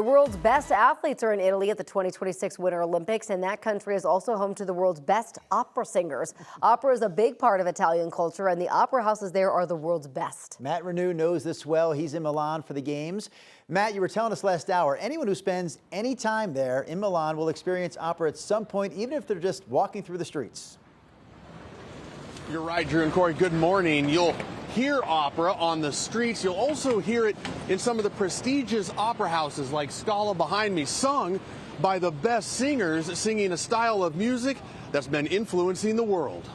The world's best athletes are in Italy at the 2026 Winter Olympics, and that country is also home to the world's best opera singers. Opera is a big part of Italian culture, and the opera houses there are the world's best. Matt Renew knows this well. He's in Milan for the games. Matt, you were telling us last hour, anyone who spends any time there in Milan will experience opera at some point, even if they're just walking through the streets. You're right, Drew and Corey. Good morning. You'll hear opera on the streets. You'll also hear it in some of the prestigious opera houses like Scala behind me, sung by the best singers singing a style of music that's been influencing the world.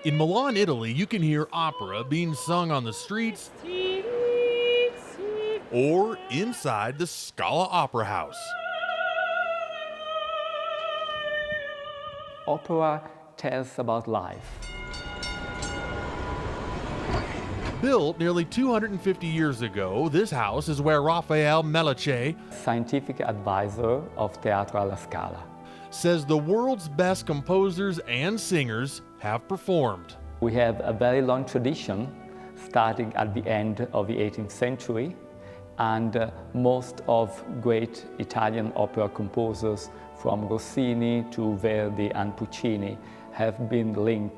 In Milan, Italy, you can hear opera being sung on the streets or inside the Scala Opera House. Opera tells about life. Built nearly 250 years ago, this house is where Raphael Melice Scientific advisor of Teatro alla Scala. says the world's best composers and singers have performed. We have a very long tradition starting at the end of the 18th century, and most of great Italian opera composers from Rossini to Verdi and Puccini have been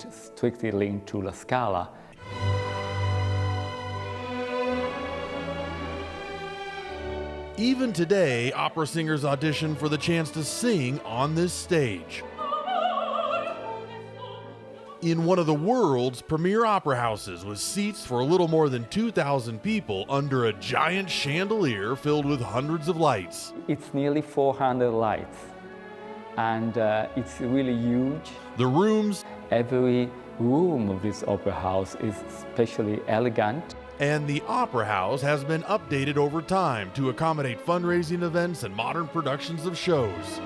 strictly linked to La Scala. Even today, opera singers audition for the chance to sing on this stage. In one of the world's premier opera houses with seats for a little more than 2,000 people under a giant chandelier filled with hundreds of lights. It's nearly 400 lights, and it's really huge. The rooms Every room of this opera house is especially elegant. and the opera house has been updated over time to accommodate fundraising events and modern productions of shows.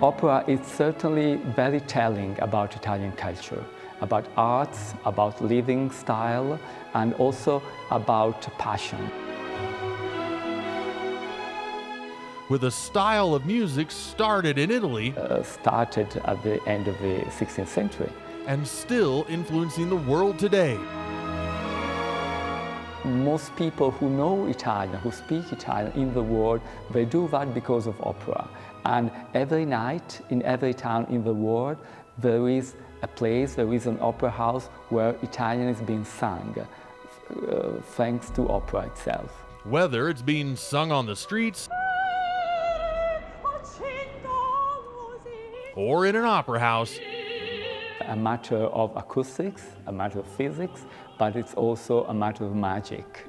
Opera is certainly very telling about Italian culture, about arts, about living style, and also about passion. With a style of music started in Italy Started at the end of the 16th century. and still influencing the world today. Most people who know Italian, who speak Italian in the world, they do that because of opera. And every night, in every town in the world, there is a place, there is an opera house where Italian is being sung, thanks to opera itself. Whether it's being sung on the streets or in an opera house, A matter of acoustics, a matter of physics, but it's also a matter of magic.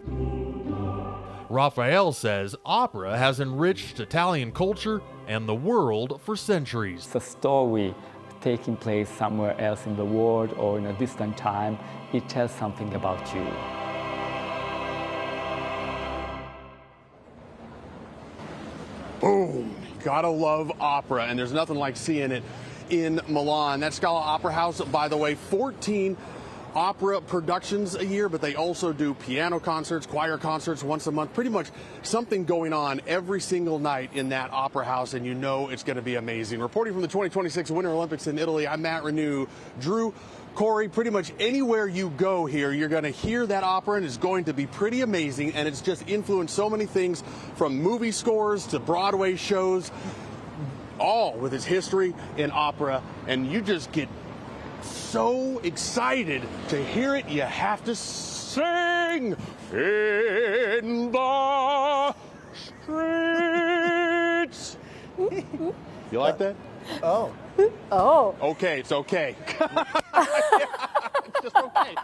Raphael says opera has enriched Italian culture and the world for centuries. It's a story taking place somewhere else in the world or in a distant time. It tells something about you. Boom! Gotta love opera, and there's nothing like seeing it in Milan. That Scala Opera House, by the way, 14 opera productions a year, but they also do piano concerts, choir concerts once a month, pretty much something going on every single night in that opera house, and you know it's going to be amazing. Reporting from the 2026 Winter Olympics in Italy, I'm Matt Renew. Drew, Corey, pretty much anywhere you go here, you're going to hear that opera, and it's going to be pretty amazing, and it's just influenced so many things from movie scores to Broadway shows, all with its history in opera, and you just get so excited to hear it, you have to sing in the streets. You like that? Oh. Oh. Okay, it's okay. It's just okay.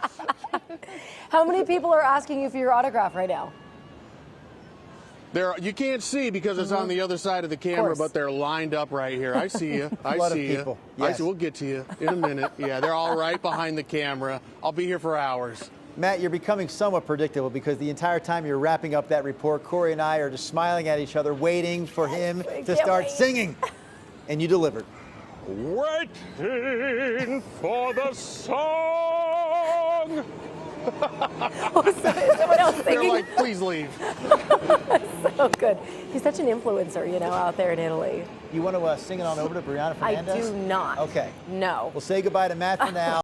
How many people are asking you for your autograph right now? You can't see because it's on the other side of the camera, but they're lined up right here. I see you. I lot of see you. people. I Yes. see, we'll get to you in a minute. Yeah, they're all right behind the camera. I'll be here for hours. Matt, you're becoming somewhat predictable because the entire time you're wrapping up that report, Corey and I are just smiling at each other, waiting for him to start singing. And you delivered. Waiting for the song. Someone else They're singing. like, please leave. So good. He's such an influencer, you know, out there in Italy. You want to sing it on over to Brianna Fernandez? I do not. Okay. No. We'll say goodbye to Matt for now.